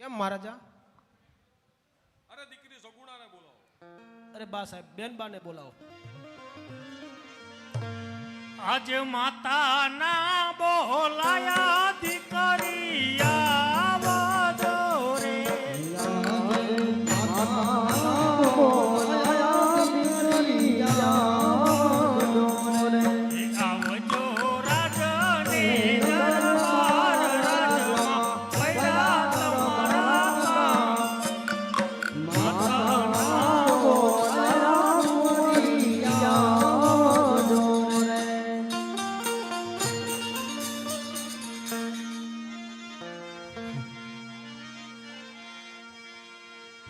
કેમ મહારાજા? અરે દીકરી સગુણાને બોલાવો. અરે બા સાહેબ બેન બાને બોલાવો. આજે માતાના બોલાયા દીકરી આવજો રે. આવજો રાજને દરબાર રાજમાં પડ્યા તમારા કામ. માતાના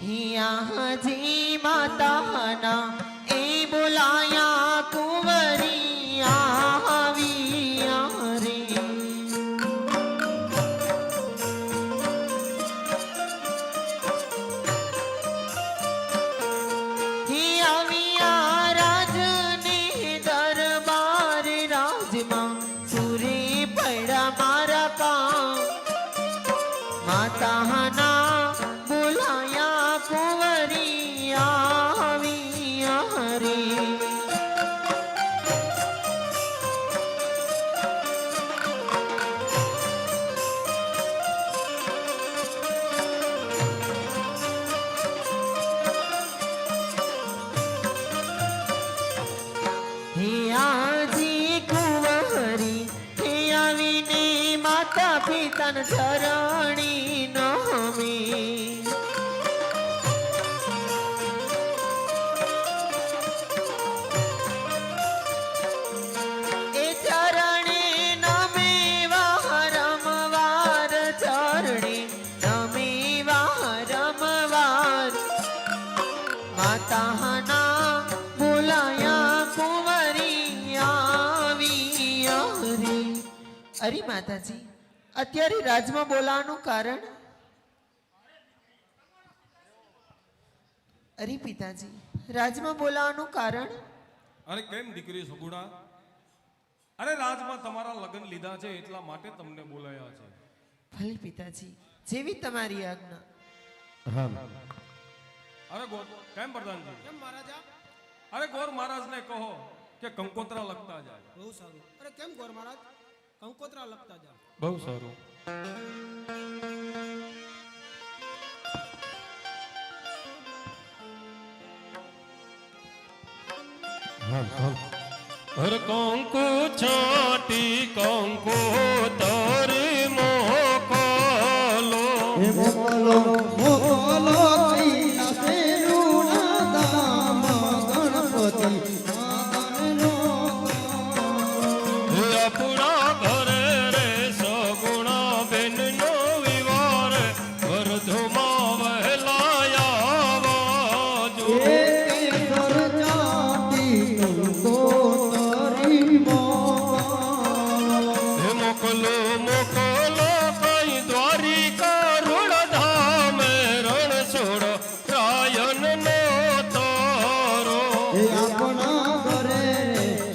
હિયાજી માતાના એ બોલાયા કુંવરી આવ્યા રે. આવ્યા રાજને દરબાર રાજમાં સુરે પડ્યા મારા કામ. માતાના બોલાયા કુંવરી આવ્યા રે. હિયાજી કુંવરી હે આવીને માતા પિતાના ચરણી નમી. એ ચરણે નમે વારંવાર ચરણે નમે વારંવાર. માતાના બોલાયા કુંવરી આવ્યા રે. અરે માતાજી અત્યારે રાજમાં બોલાવાનું કારણ? અરે પિતાજી રાજમાં બોલાવાનું કારણ? અરે કેમ દીકરી સગુણા? અરે રાજમાં તમારા લગ્ન લીધા છે એટલા માટે તમને બોલાયા છે. ભલે પિતાજી જેવી તમારી આજ્ઞા. અરે ગોર કેમ પ્રધાનજી? કેમ મહારાજા? અરે ગોર મહારાજને કહો કે કંકોત્રા લખતા જાય. બહુ સારું. અરે કેમ ગોર મહારાજ? કંકોત્રા લખતા જાઓ. બહુ સારું. હર કંકુ છાટી કંકુ તારી મોકલો. મોકલો મોકલો કૈલાસે ધામ ગણપતિ આપણા ઘરે રે સગુણા બેનનો વિવાર વર્ધમાં વહેલાયા આવજો. મોકલો મોકલો કઈ દ્વારિકા ઋણ ધામે રણ છોડ રાયન નો તારો. આપણા ઘરે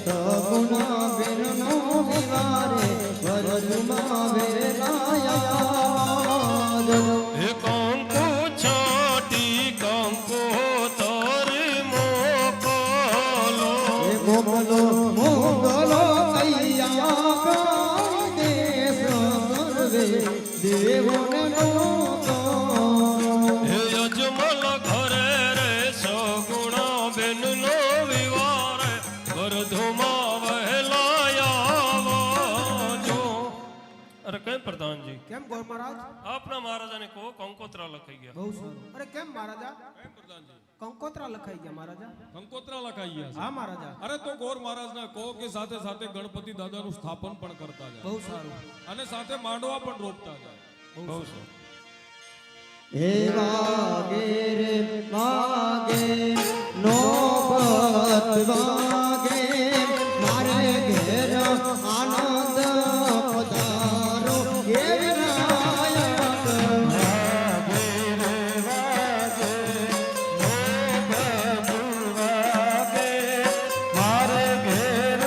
સગુણા બેનનો વિવારે વરજમાં વેરાયા. હે કંકુ છાટી કંકુ તારી મોકલો. મોકલો મોકલો કૈયા દેશ સર્વે દેવોને હે અજમલ ઘરે રે સગુણા બેનનો વિવાર વર્ધમાં વહેલાયા આવજો. અરે કેમ પ્રધાનજી? કેમ ગોર મહારાજ? આપના મહારાજાને કહો કંકોત્રા લખાઈ ગયા. બહુ સારું. અરે કેમ મહારાજા? કેમ પ્રધાનજી? કંકોત્રા લખાઈ ગયા મહારાજા. કંકોત્રા લખાઈ ગયા છે. હા મહારાજા. અરે તો ગોર મહારાજને કહો કે સાથે સાથે ગણપતિ દાદાનું સ્થાપન પણ કરતા જાય બહુ સારું. અને સાથે માંડવા પણ રોપતા જાય. બહુ સારું. હે વાગે રે વાગે નોબત વાગે મારે ઘેર આનંદ પધારો. હે વિનાયક વાગે રે વાગે નોબત વાગે મારે ઘેર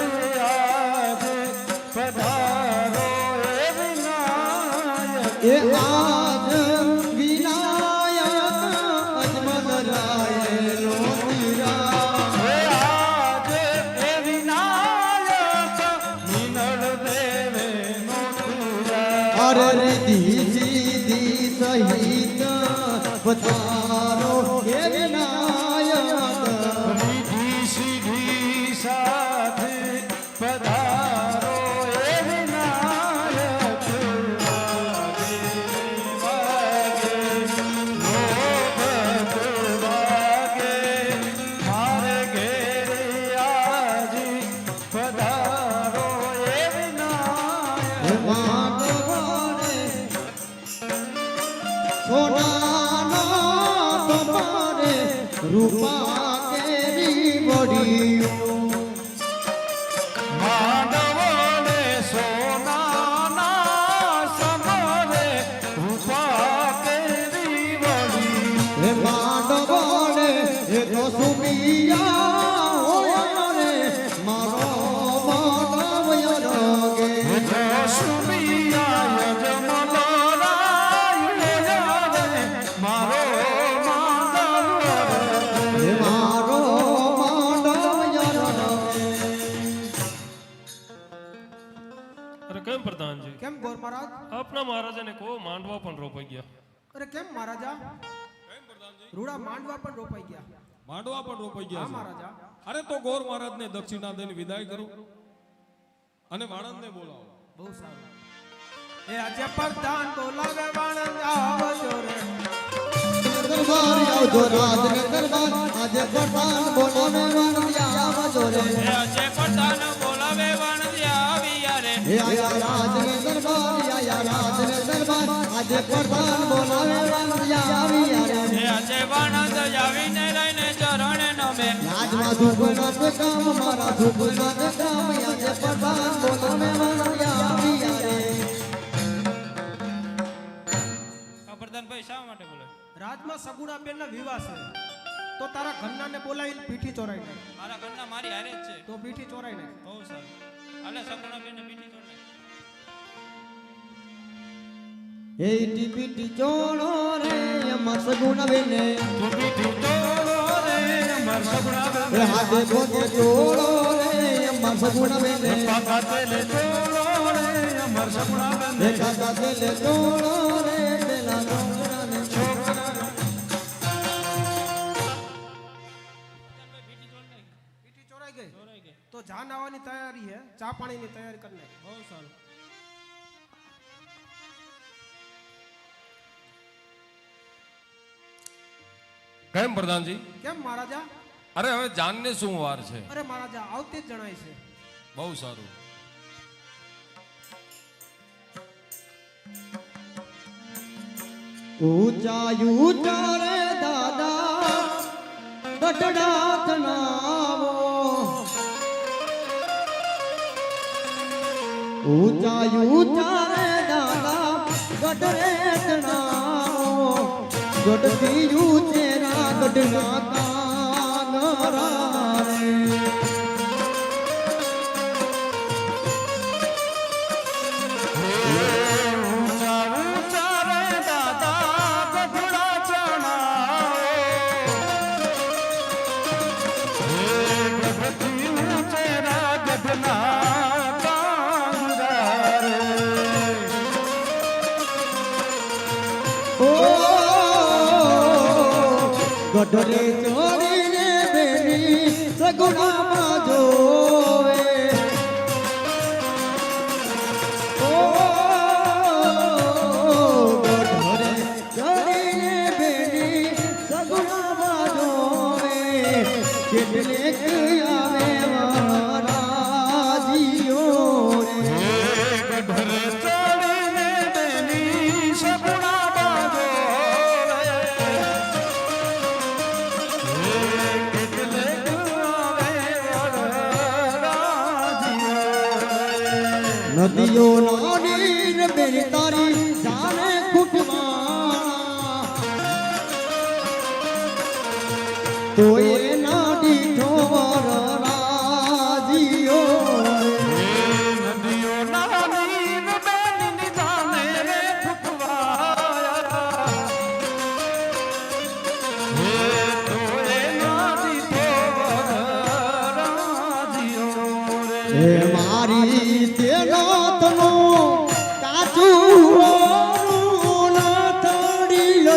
આજે પધારો. હે વિનાયક એ આજ વિના સહિત પધારો હે વિનાયક રીધી સીધી સાથે પધારો એ વિનાયક વાગે નોબત વાગે મારે ઘેરે આજી પધારો એ વિનાયક માનવને સોનાનો તમારે રૂપા કેરી વડિયું માનવને સોનાના સમરે રૂપા કેરી વળી હે માનવને એ તો સુમિયા હોય રે મારો માનવ યરગે સુમિયા યજમલોરાય રે મારો માનવ હે મારો માનવ યરગે અરે કેમ પ્રધાનજી કેમ ગોર મહારાજ આપના મહારાજાને કહો માંડવા પણ રોપાઈ ગયા અરે કેમ મહારાજા રૂડા માંડવા પણ રોપાઈ ગયા માંડવા પણ રોપાઈ હા ગયા છે. મહારાજા અરે તો ગોર મહારાજને દક્ષિણા દઈને વિદાય કરો અને વાણંદને બોલાવો. બહુ સારું એ આજે પ્રધાન બોલાવે વાણંદ આવજો રે દરબાર આવજો રાજને દરબાર આજે પ્રધાન બોલાવે વાણિયા આવજો રે એ આજે પ્રધાન બોલાવે વાણંદ આવ્યા રે હે આયા રાજને દરબાર આયા રાજને દરબાર આજે પ્રધાન બોલાવે વાણિયા આવ્યા રે એ આજે વાણંદ આવીને લઈને ચરણે નમે રાજમાં ધૂપના તે કામ મારા ધૂપના તે કામ આજે પ્રધાન બોલાવે વાણિયા આવ્યા રે પ્રધાનભાઈ શા માટે બોલે રાજમાં સગુણા બેનના વિવાહ છે તો તારા ઘરનાને બોલાવીને પીઠી ચોરાઈ નાખ મારા ઘરના મારી હારે જ છે તો પીઠી ચોરાઈ નાખ બહુ સારું હાલે સગુણા બેનને પીઠી ચોરાઈ હે ટીપીટી ચોળો રે અમર સગુણા બેને બીટી તોડો રે અમર સગુણા હે બેને હાથે પોતે ચોળો રે અમર સગુણા બેને પાકા તેલે તોડો રે અમર સગુણા હે બેને કાકા તેલે ચોળો રે પેલા છોકરાને પીઠી ચોરાઈ ગઈ તો જાન આવવાની તૈયારી છે ચા પાણીની તૈયારી કરી નાખ બહુ સારું કેમ પ્રધાનજી? કેમ મહારાજા અરે હવે જાનને શું વાર છે? અરે મહારાજા આવતી જ જણાય છે બહુ સારું. ઊંચા ઊંચા રે દાદા ગઢડા તણાવો ઊંચા ઊંચા રે દાદા ગઢરે તણાવો ગઢથી ઊંચેરા ગઢના કાંગરા રે ઊંચા ઊંચા રે દાદા ગઢડા ચણાવો હે ગઢથી ઊંચેરા ગઢના કાંગરા રે ઓ ગઢરે ચોરીને બેની સગુણામાં જોવે ઓ ગઢરે ચોરીને બેની સગુણામાં જોવે કેટલેક આવે મહારાજીઓ રે ગઢરે ચડીને બેની સગુણા બાજો કેટલેક આવે વરરાજીઓ નદીઓ નાની ને બેની તારી જાને ખૂટમાં તો એ નાડી ઠોર રાજીઓ નદીઓ નાની ને બેની જાને રે ફૂટવાયા હે તો એ નાદી તો વરરાજીઓ હે રે મારી તેનો તનો કાચું ઓરું ન થડી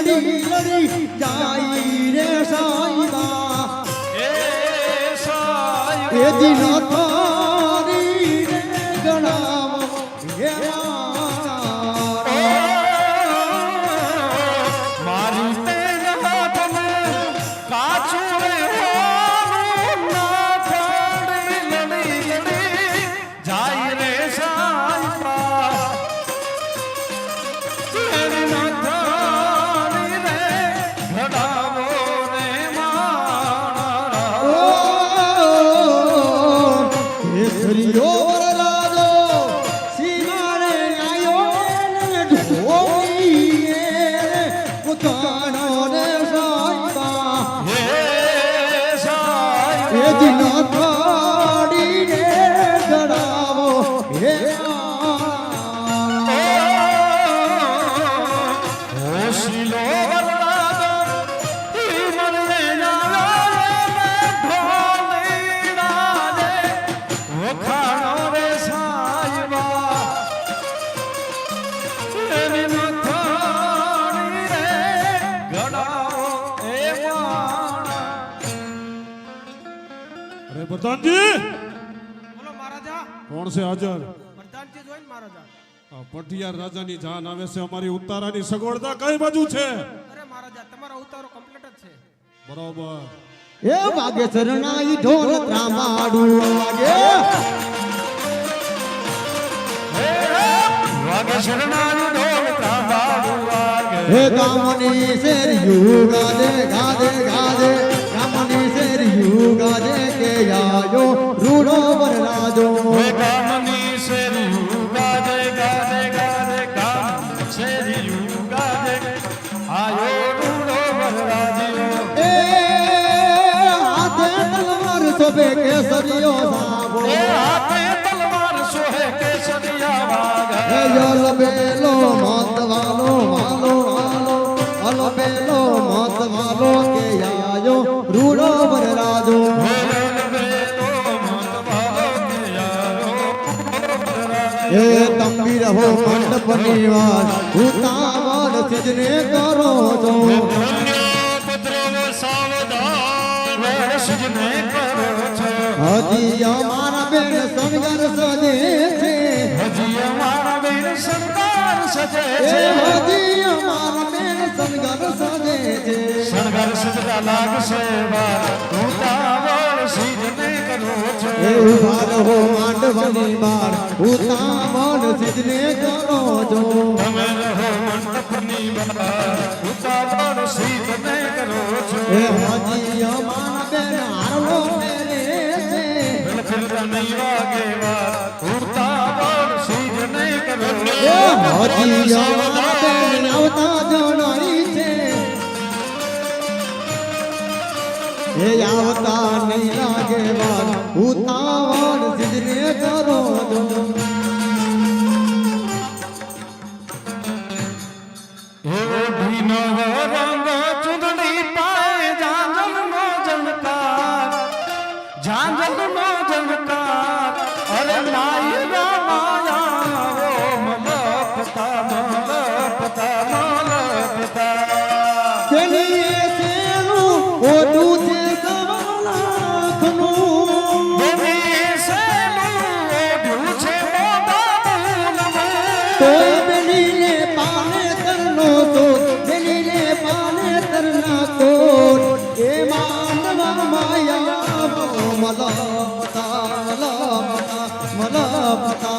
લડી લડી જાય રે સાઈબા એ સાહેબ એ દિન તારી રે ગણાવ હે મારી તેના તમે કાચું રહેવાનું ના થાળી લડી લડી જાય રે સાઈબા તેરી ના થાળી રે ઘડાવો રે મારા કેસરીઓ વરલાદો સીમાડે આયો ને ઢોળીએ પોતાનો રે સાઈબા હે સાઈબા એ દિન થાળી રે ગણાવો હે ઓશિલો વરલાદો ઈ મને નાવે ઢોલીડા રે વખાણો રે સાઈબા તેરી નથાણી રે ગડાવો એ માણા અરે પ્રધાનજી બોલો મહારાજા કોણ છે હાજર પ્રધાનજી જોઈને મહારાજા આ પટિયાર રાજાની જાન આવે છે અમારી ઉતારાની સગવડતા કઈ બાજુ છે અરે મહારાજા તમારો ઉતારો કમ્પ્લીટ જ છે બરોબર એ વાગે શરણાઈ ઢોલ ત્રામાડું વાગે વાગે શરણાઈ ઢોલ ત્રાંબાડું વાગે હે ગામની શેરીયું ગાદે ગાદે ગાદે ગામની શેરીયું ગાદે કે આયો રૂડો વરરાજો હે ગામની શેરીયું ગાજે ગાજે ગાજે ગામ શેરીયું ગાજે આયો રૂડો વરરાજીઓ એ હાથે તલવાર શોભે કેસરીયો સાબો એ હાથે તલવાર સોહે કેસરિયા વાગે હે યલ બેલો મત વાલો વાલો વાલો હલો બેલો મત વાલો કે આયો રૂડો વરરાજો એ તંબી રહો મંડપની વાત ઉતાવળ સિજને કરો છો હજી અમારા બેન સંગર સજે છે એ હજી અમારા બેન સંગર સજે છે એ ઉભા રહો માંડવાની બાર ઉતાવળ સિજને કરો છો એ હજી અમારા બેન હારવો મેલે છે એ હજી અમારા બેન આવતા જણાઈ છે એ આવતા નહીં લાગે વાર ઉતાવળ સિજને કરો છો અરે નાઈ રામાયા મલપતા મલપતા મલપતા તેની તેનું ઓઢું છે સવાલાખનું તો બેલીને પાને તરનો સોર બેલીને પાને તરના કોર એ માનવા માયા મલપતા મલપતા મલપતા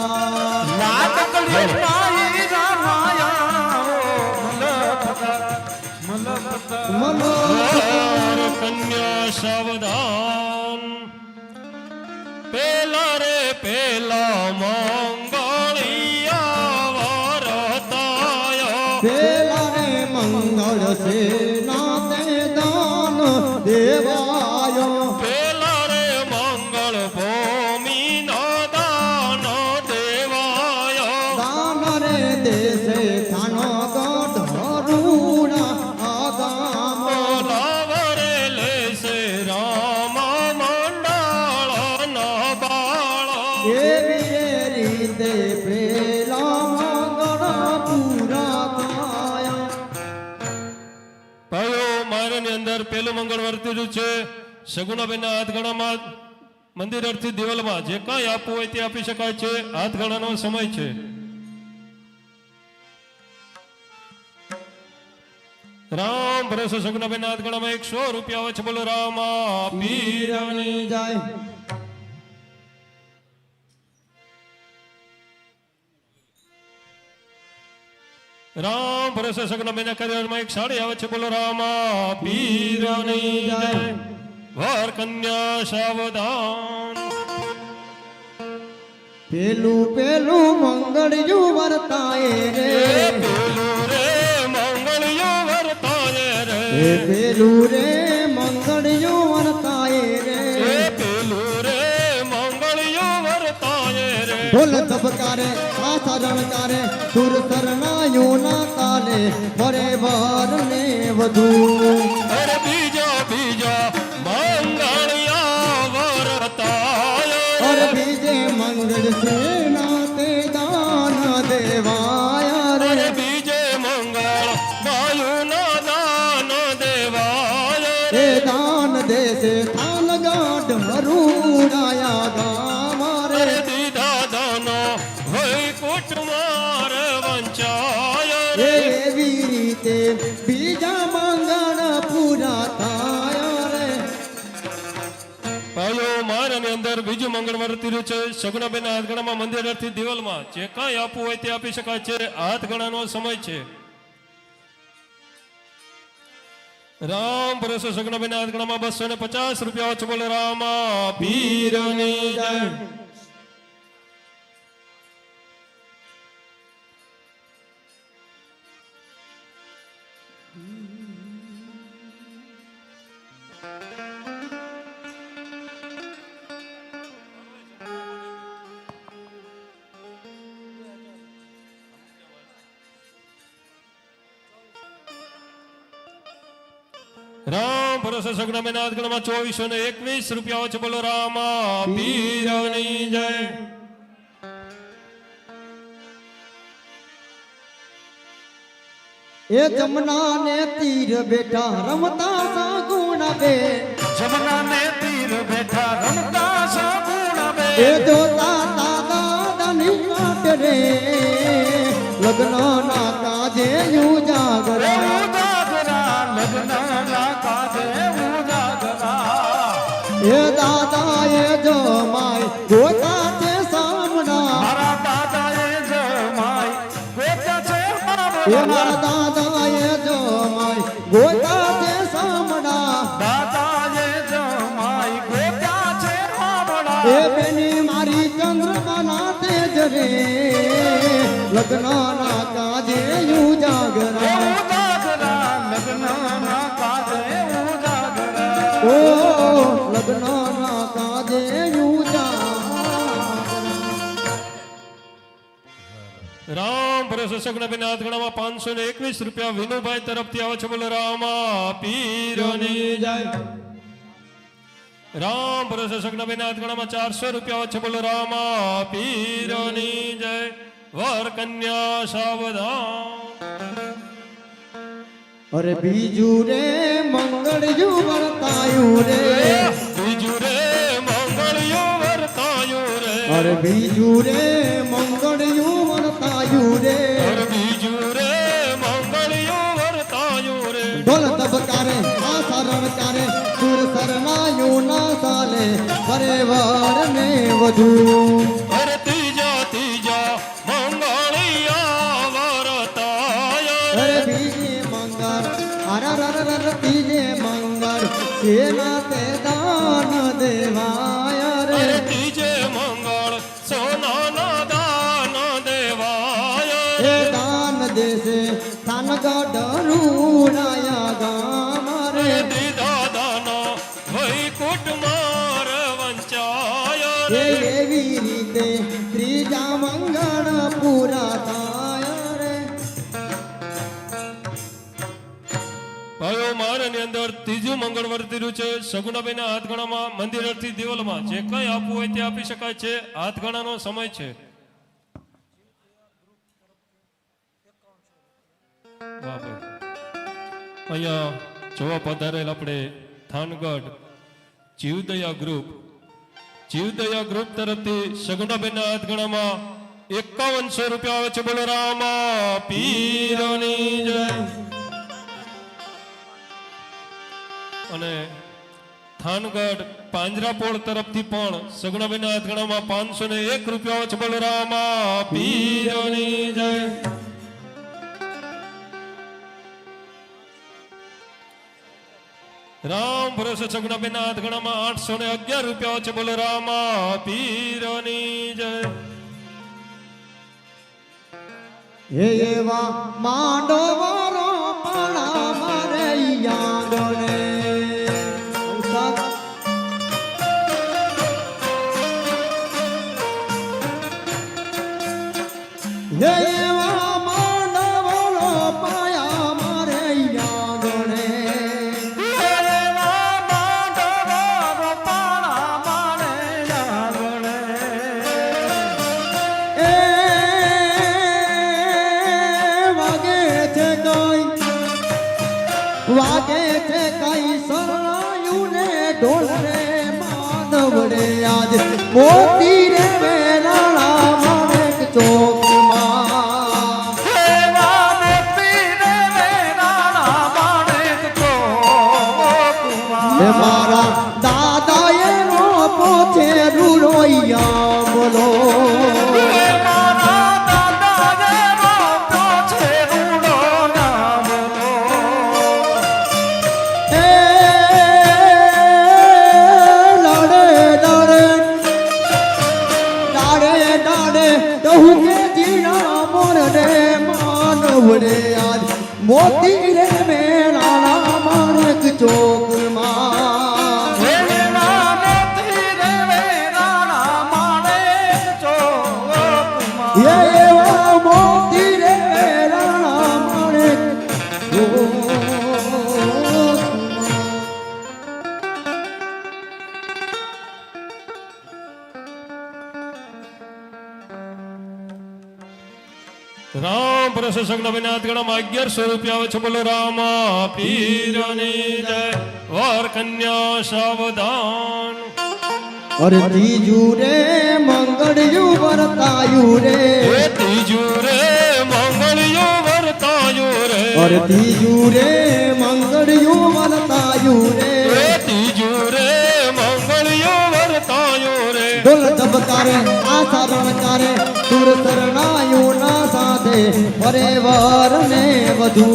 કન્યા સાવધાન પેલા રે પેલા મંગળિયા વરતાયો પેલા રે મંગળ છે નાતે દાન દેવાયો પેલા રે મંગળ ભૂમિ નો દાન દેવાયો દાન રે દેશે ખાનો ગઢરુણા આગામ લાવરે લેશે રામ મંડળ નો બાળો એવી રીતે પેલા મંગળ પૂરા થયા મારની અંદર પેલું મંગળ વર્તેલું છે સગુણાબેનના હાથગણામાં મંદિર અર્થી દિવાલમાં જે કાંઈ આપવું હોય તે આપી શકાય છે. હાથગણાનો સમય છે. રામ ભરોસે સગુણાબેનના હાથગણામાં 100 રૂપિયા આવે છે. બોલો રામા પીરની જાય. રામ ભરોસે સગુણાબેનના કરિયરમાં 1 સાડી આવે છે. બોલો રામા પીરની જય. વર કન્યા સાવધાન. પેલું પેલું મંગળયું વર્તાય રે પેલું રે મંગળિયો વર્તાય રે. પેલું રે મંગળયું વર્તાય રે પેલું રે મંગળિયો વર્તાય રે. ઢોલ ધબકારે આશા રણકારે સુર શરણાયો ના તાલે વરે વર ને વધુ. અરે બીજા બીજા મંગળિયા વર્તાય और રે. बीजे मंगल सेना ते दान देवाया रे અરે બીજે મંગળ વાયુના દાન દેવાય રે. ए दान देसे थान गाड मरूडाया गामारे અરે દીધા દાનો વૈકુંઠ માર વંચાય રે. ए एवी रीते बीजा मंगल पूरा थाया रे ભાઈઓ મારાની અંદર બીજું મંગળ વર્તી રહ્યું છે. સગુણાબેનના હાથગણામાં મંદિરથી દિવાલમાં જે કાંઈ આપવું હોય તે આપી શકાય છે. હાથગણાનો સમય છે. રામ ભરોસે સગુણાબેનના હાથગણામાં 250 રૂપિયા આવે છે. બોલો રામા પીરની જય. રામ ભરોસે સગુણાબેનના હાથગણામાં 2421 રૂપિયા આવે છે. બોલો રામા પીરની જય. ए जमुना ने तीर बेटा रमता सागुणा बे જમના ને તીર બેઠા રમતા સગુણા બે ए जोता दादा दानी काट रे लग्न ना काजे यू जागरा ઉજાગરા લગ્ન ના કાજે ઉજાગરા ए दादा ए जो माय गोता ते सामना મારા દાદા એ જમાઈ ગોત્યા છે ए મારા मारा दादा ए जो माय गोता ते सामना દાદા એ જમાઈ ગોત્યા છે મારા ए बेनी मारी चंद्रमा ना तेज रे लग्न ना काजे यू जागरा ઉજાગરા લગ્ન ના કાજે ઉજાગરા ओ लग्न ना काजे यू जागरा રામ ભરોસે સગુણાબેનના હાથગણામાં 521 રૂપિયા વિનુભાઈ તરફથી આવે છે. બોલો રામા પીરની જય. રામ ભરોસે સગુણાબેનના હાથગણામાં 400 રૂપિયા આવે છે. બોલો રામા પીરની જય. વર કન્યા સાવધાન. अरे बीजू रे मंगल यू वर्तायू रे બીજું રે મંગળિયો વર્તાયો રે. अरे बीजू रे मंगल यू वर्तायू रे અરે બીજું રે મંગળિયો વર્તાયો રે. ढोल तबकारे आशा रणकारे सुर शरणायो ना साले वरे वर ने वधू અરે ત્રીજા ત્રીજા મંગળિયા વર્તાય રે. अरे बीजे मंगल अर तीजे मंगल सेना ते दान देवाया रे અરે ત્રીજે મંગળ સોનાના દાન દેવાય રે. ए दान देसे थान गडरूडाया गामारे અરે દીધા દાનો વૈકુંઠ માર વંચાય એ રે. એવી રીતે ત્રીજા મંગળ પૂરા થાય રે ભાઈઓ મારાની અંદર ત્રીજું મંગળ વર્તી રહ્યું છે. સગુણાબેનના હાથગણામાં મંદિરથી દિવાલમાં જે કંઈ આપવું હોય તે આપી શકાય છે. હાથગણાનો સમય છે. વાહ ભાઈ. અહીંયા જોવા પધારેલ આપણે થાનગઢ જીવદયા ગ્રુપ તરફથી સગુણાબેનના હાથગણામાં 5100 રૂપિયા આવે છે. બોલો રામા પીરની જય. અને થાનગઢ પાંજરાપોળ તરફથી પણ સગુણાબેનના હાથગણામાં 501 રૂપિયા આવે છે. બોલો રામા પીરની જય. રામ ભરોસે સગુણાબેનના હાથગણામાં 811 રૂપિયા છે. બોલો રામા પીરની જય. હે એવા માંડવારો પાણા મારે યાદોને હે એવા માંડવારો પાયા મારે યાદોને એ વાગે છે કઈ સળાયું ને ઢોલ રે માનવડે આજ મોતી રે વેરાળા માણેક ચોકમાં હે મારા દાદા એનો પોતે રૂડોયા બોલો મોતી રે મેળાના માણક ચોકમાં એવા મોતી રે મેળાના માણક ચોકમાં રામ ભરોસે સગુણાબેનના હાથગણામાં 1100 રૂપિયા આવે છે. બોલો રામા પીરની જય. વર કન્યા સાવધાન. અરે ત્રીજું રે મંગળયું વર્તાયું રે ત્રીજું રે મંગળિયું વર્તાયું રે. અરે ત્રીજું રે મંગળયું વર્તાયું રે ત્રીજું રે મંગળિયું વર્તાયું રે. ઢોલ ધબકારે આશા રણકારે સુર શરણાયું ના સાથે ફરે વર ને વધુ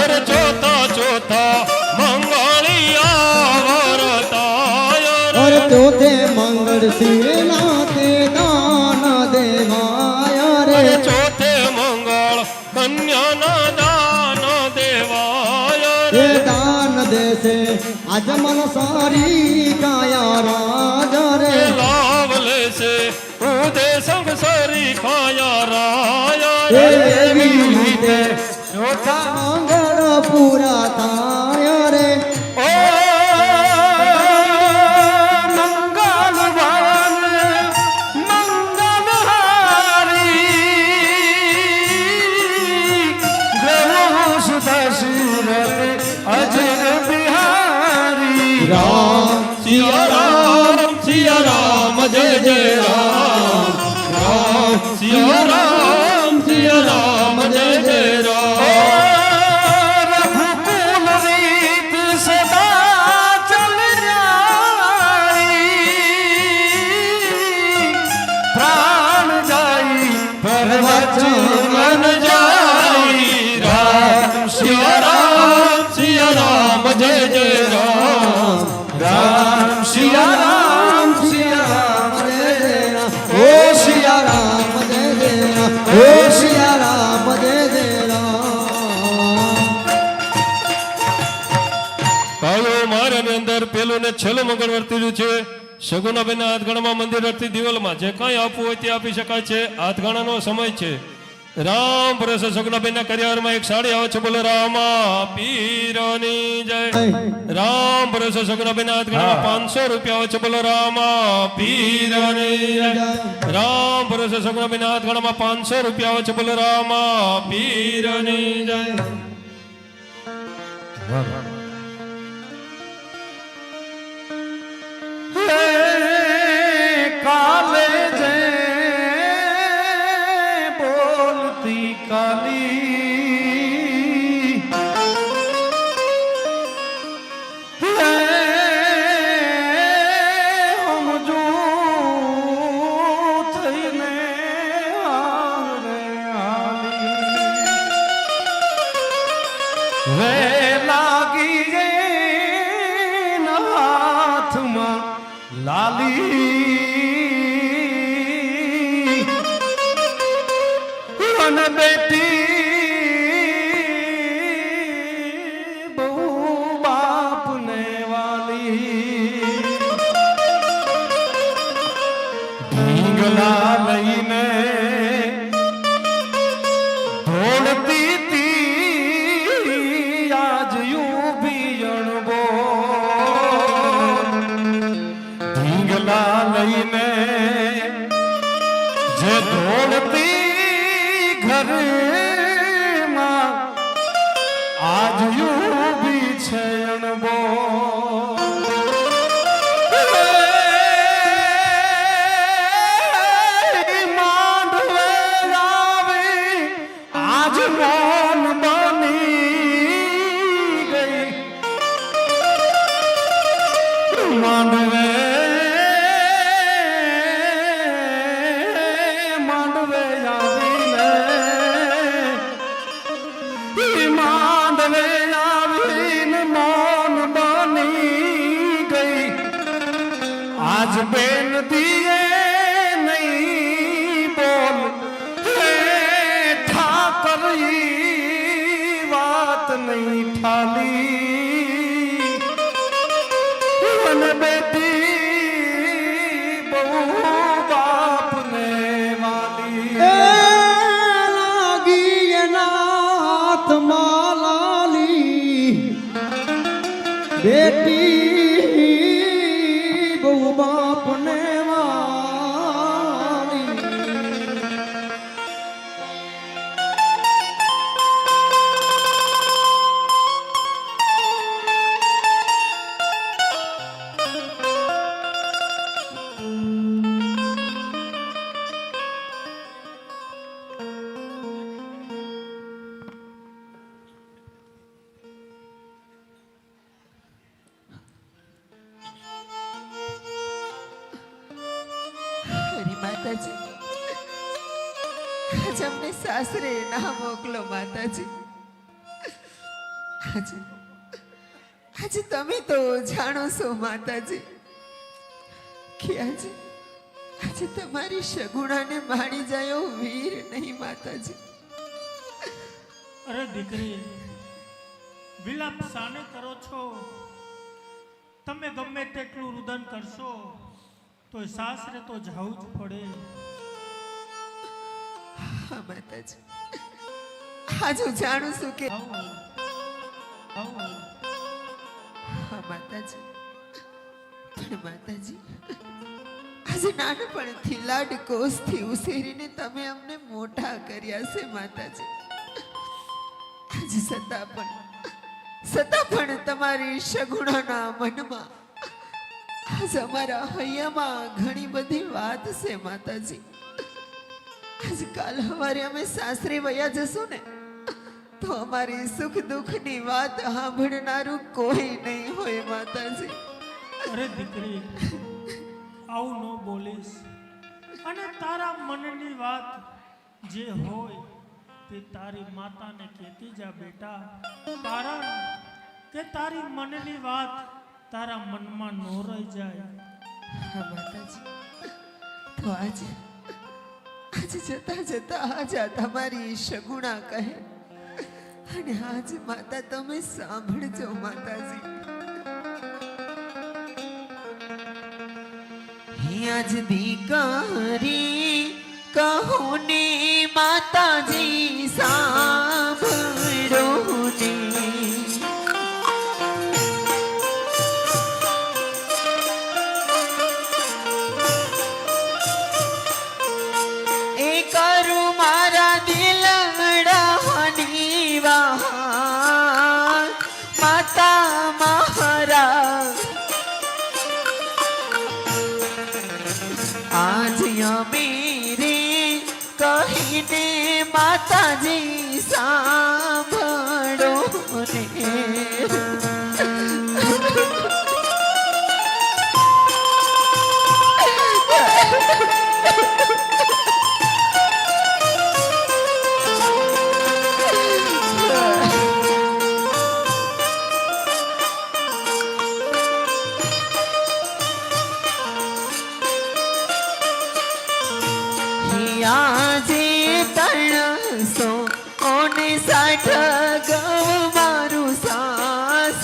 અરે જોતા જોતા મંગળિયા વર્તાય રે. અરે ચોથે મંગળ શિવના તે દાન દેવાય રે ચોથે મંગળ કન્યાના દાન દેવાય રે. એ દાન દેશે આજમન સારી કાયા રાજા રે લાવ લેશે ઉદે સંગ સરી ખાયા રાયા રે. એવી રીતે ચોથા મંગળ પૂરા થાય રે ઓ મંગલવાન મંગલહારી ગ્રહો સુધા સુરત અજર બિહારી રામ સિયા રામ જય જય રામ. રામ સિયા રામ જય જય રામ. રઘુકુલ રીત સદા ચલ જાઈ પ્રાણ જાઈ પરવચન મન જાઈ. રામ સિયા રામ જય જય રામ. રામ સિયા રામ રે દેના ઓ સિયા રામ દે દેના ઓ સિયા રામ દે દેના ભાઈઓ મારાની અંદર પેલું ને છેલ્લું મંગળ વર્તી છે. સગુણાબેનના હાથગણામાં મંદિર અર્થી દિવાલમાં જે કાંઈ આપવું હોય તે આપી શકાય છે. હાથગણાનો સમય છે. રામ ભરોસે સગુણાબેનના કરિયાવરમાં એક સાડી આવે છે. બોલો રામા પીરની જય. રામ ભરોસે સગુણાબેનના હાથગણામાં 500 રૂપિયા આવે છે. બોલો રામા પીરની જય. રામ ભરોસે સગુણાબેનના હાથગણામાં 500 રૂપિયા આવે છે. બોલો રામા પીરની જય. લાલી અને બેટી બહુ બાપને વાલી ઢીંગલા લઈને ધોળતી તી આજ ઊભી અણબો ઢીંગલા લઈને જે ધોળતી ઘરમાં આજ ઊભી છે અણબો માંડવે આવી આજ મોન બની ગઈ માંડવે માંડવે આવીને માંડવે આવીને મોન બની ગઈ આજ બેન દીએ નહીં બોલ હે ઠાકર ઈ વાત નહીં ઠાલી અને બેટી બહુ બાપને વાલી એ લાગી એના હાથમાં લાલી બેટી બહુ બાપને વાલી હરી માતાજી આજ અમને સાસરે ના મોકલો માતાજી આજે આજે તમે તો જાણો છો માતાજી કે આજે આજે તમારી સગુણાને માણી જાય એવો વીર નહીં માતાજી અરે દીકરી વિલાપ શાને કરો છો તમે ગમે તેટલું રુદન કરશો તો સાસરે તો જવું જ પડે હા માતાજી આજ હું જાણું છું કે આવું આવું હા માતાજી પણ માતાજી આજે નાનપણથી લાડકોસથી ઉછેરીને તમે અમને મોટા કર્યા છે માતાજી આજે છતાં પણ તમારી સગુણાના મનમાં આજે અમારા હૈયામાં ઘણી બધી વાત છે માતાજી આજે કાલ સવારે અમે સાસરે વયા જશું ને તો અમારી સુખ દુઃખની વાત સાંભળનારું કોઈ નહીં હોય માતાજી અરે દીકરી આવું ન બોલીશ અને તારા મનની વાત જે હોય તે તારી માતાને કહેતી જા બેટા કારણ કે તારી મનની વાત તારા મનમાં ન રહી જાય હા માતાજી તો આજે જતા જતા આજા તમારી સગુણા કહે અને આજ માતા તમે સાંભળજો માતાજી આજ દીકરી કહું ને માતાજી સાંભળો ને એ કરું મારા દિલડાની વાત માતા મહારા આજ અમીરે કહીને માતાજી સાંભળો ને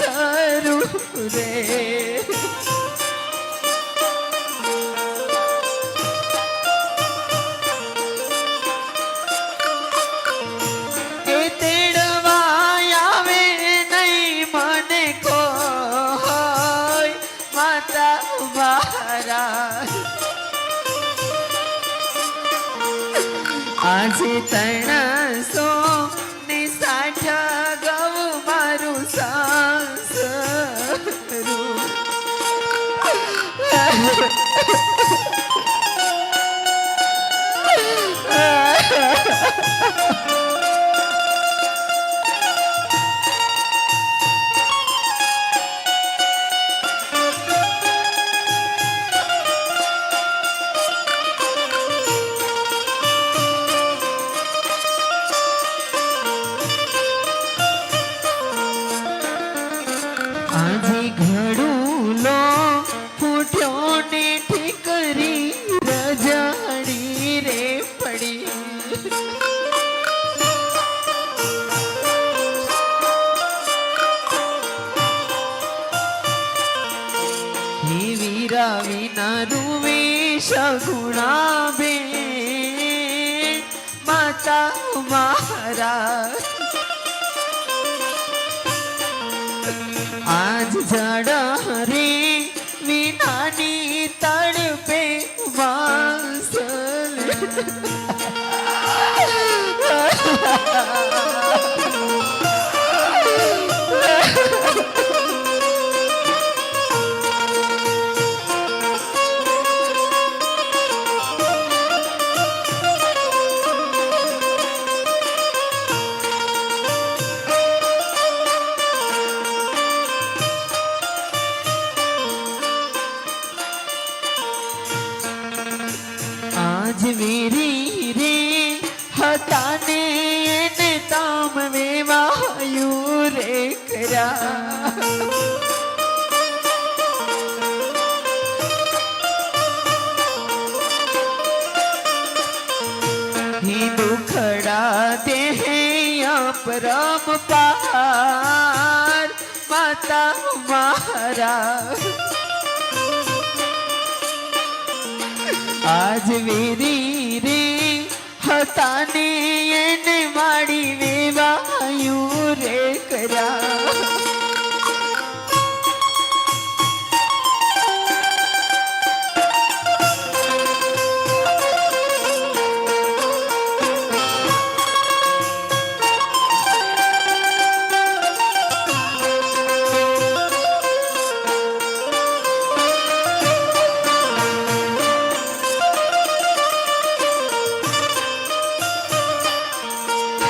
ચરું રે એ તેડવા આવે નહીં મને કોઈ માતા મારા આજે 300 ની 60 ગૌ મારું સાસરું આજે ઘડુલો ફૂટ્યો ને ઠીકરી રજાડી રે પડી હે વીરા વિના રૂવે સગુણા બે માતા મારા આજ જડા રે વિનાની તડપે વાસલ આજ વીરી રે હતા ને એને તામ વેવાયું રે કર્યા હી દુખડા દેહ પરમ પાર માતા મારા આજ વીરી રે હતા ને એને માડી વેવાયું રે કર્યા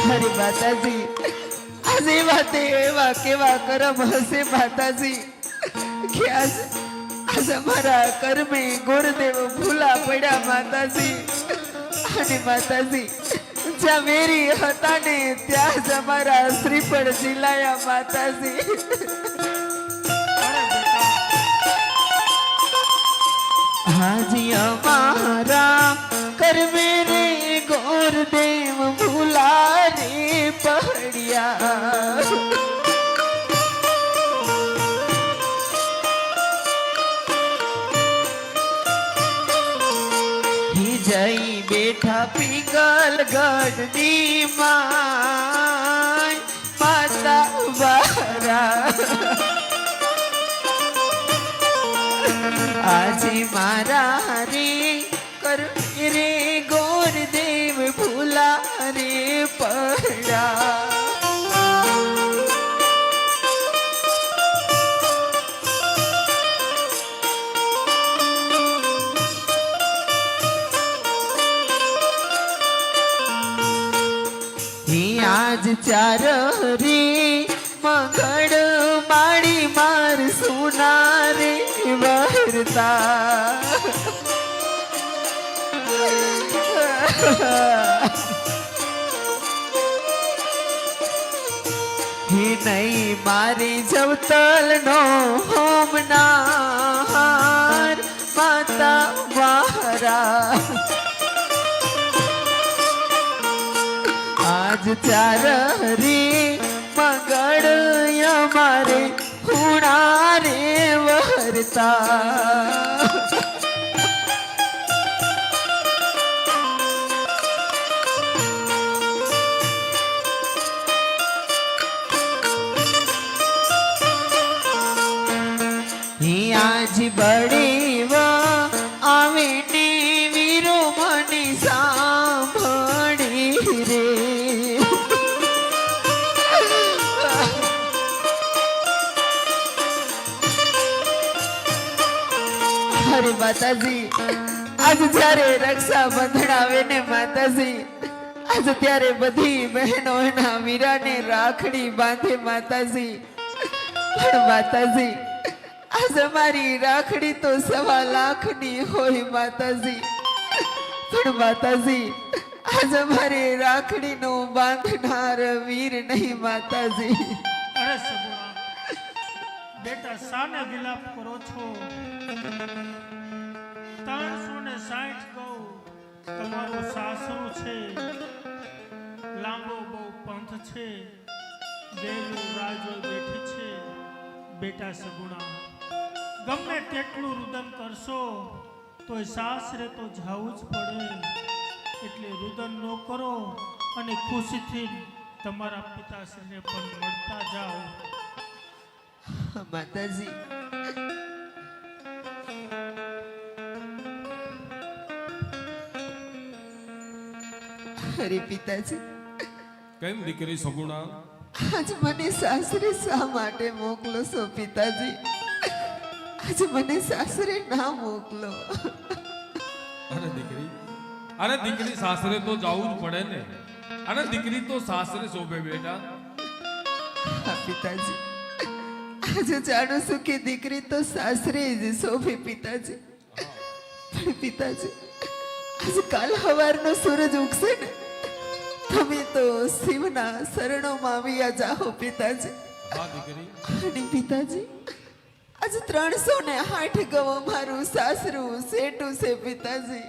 હરે માતાજી આજે વાતે એવા કેવા કરમ હશે માતાજી કે આજ અમારા કર્મે ગુરુદેવ ભૂલા પડ્યા માતાજી અને માતાજી જ્યાં વેરી હતા ને ત્યાં જ અમારા શ્રીફળ ઝીલાયા માતાજી હાજી અમારા કર્મે રે ગોરદેવ ભૂલા રે પડ્યા જઈ બેઠા પિંગલ ગઢની માતા વારા આજે મારા રે કર રે ગોરદેવ ભૂલા રે પડ્યા આજ 4 રે મંગળ માડી માર સુના રે વરતા હે નહીં મારી જવતલ નો હોમનાર માતા મારા આજ 4 રે મંગળ અમારે પિતા આજ બળી આવીને વીરો મને સાંભળી રે અરે માતાજી આજ જ્યારે રક્ષાબંધન આવે ને માતાજી આજ ત્યારે બધી બહેનો એના વીરાને રાખડી બાંધે માતાજી પણ માતાજી આજ અમારી રાખડી તો 1.25 લાખની હોય માતાજી પણ માતાજી આજ અમારી રાખડીનો બાંધનાર વીર નહીં માતાજી અરે સગુણા બેટા સાને વિલાપ કરો છો 360 ગૌ તમારું સાસરું છે લાંબો બહુ પંથ છે વેલું રાજો બેઠી છે બેટા સગુણા ગમે તેટલું રુદન કરશો તોય સાસરે તો જવું જ પડે એટલે રુદન ન કરો અને ખુશીથી તમારા પિતાશ્રીને પણ મળતા જાઓ માતાજી અરે પિતાજી કેમ દીકરી સગુણા આજ મને સાસરે શા માટે મોકલો છો પિતાજી આજ મને સાસરે ના મોકલો અરે દીકરી સાસરે તો જવું જ પડે ને અને દીકરી તો સાસરે શોભે બેટા હા પિતાજી આજે જાણું છું કે દીકરી તો સાસરે જ શોભે પિતાજી પણ પિતાજી આજે કાલ સવારનો સૂરજ ઉગશે ને તમે તો શિવના શરણોમાં આવ્યા જાઓ પિતાજી હા દીકરી અને પિતાજી આજે 360 ગવો મારું સાસરું સેટું છે પિતાજી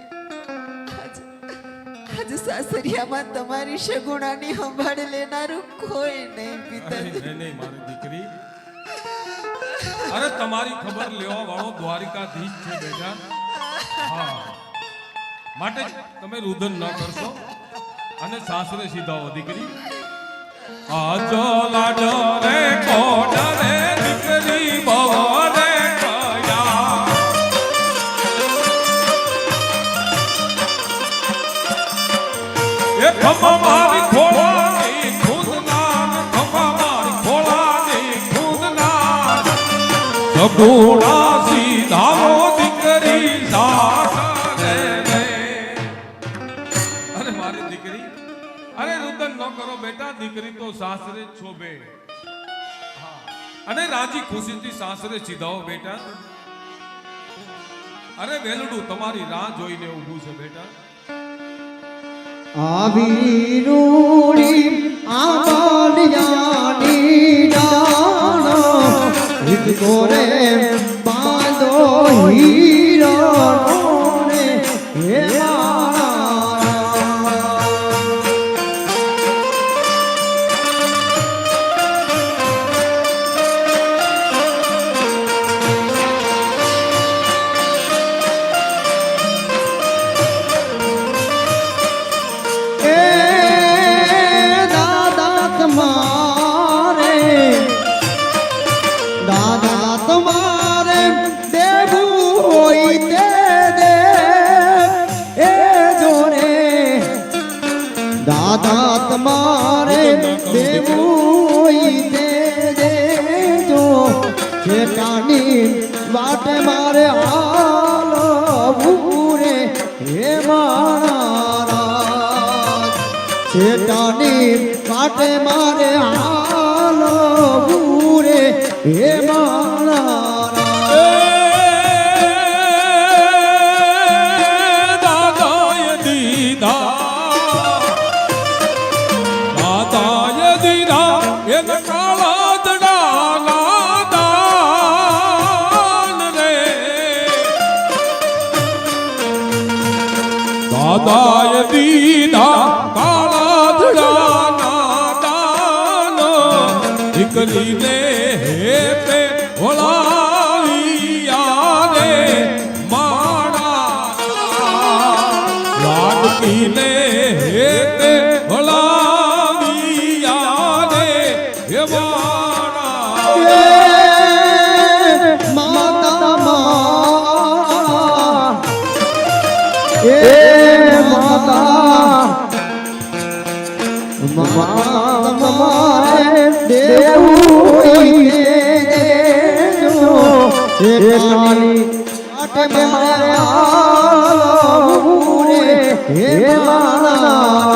આજે સાસરિયામાં તમારી સગુણાની સંભાળ લેનારું કોઈ નહીં પિતાજી નહીં મારી દીકરી અરે તમારી ખબર લેવા વાળો દ્વારિકાધીશ છે બેટા હા માટે તમે રુદન ન કરશો અને સાસરે સીધાઓ દીકરી આજો લાડો રે કોડ રે દીકરી બહુ રે કયા એ ખમા મારી ખોળાની ખુદના ખમા મારી ખોળાની ખુદના સગુણા સીધાઓ દીકરી સાસરે રે અરે મારી દીકરી અરે રુદન ન કરો બેટા દીકરી તો સાસરે જ શોભે અને રાજી ખુશીથી સાસરે સીધાઓ બેટા અરે વેલડું તમારી રાહ જોઈને ઊભું છે બેટા આવી રૂડી આંબલિયાની ડાળો હિતકો રે બાંધો હીરો રે હે દાદા તમારે દેવું દે દેજો છેટાની વાટે મારે હાલવું રે હે મારા છેટાની વાટે મારે હાલવું રે હે મારા દાદાએ દીધા એન કાળા દડાના દાન રે દાદાએ દીધા કાળા દડાના દાન દીકરીને હે પે ઓલાવિયા મારે દેવું મારે આવું રે હે મારા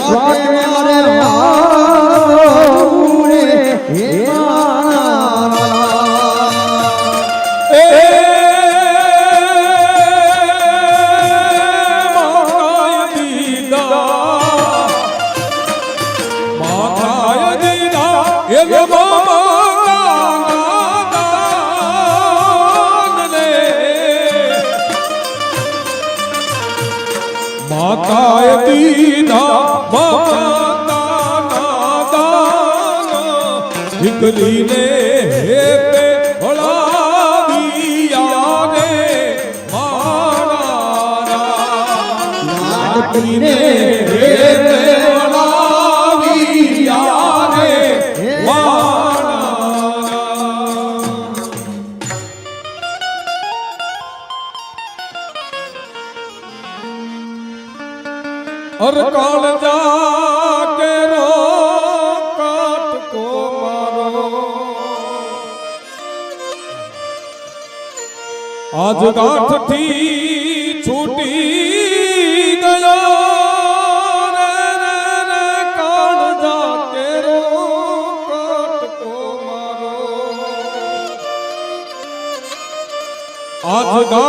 મારે આવું રે હે માતાએ દીધા માતાના દાન દીકરીને હેતે ભળાવ્યા રે મારા દીકરીને હેતે ભળાવ્યા રે મારા और काल जाके रो काट को मारो आज गाठ थी छूटी गया रे रे रे काल जाके रो काट को मारो आज गाठ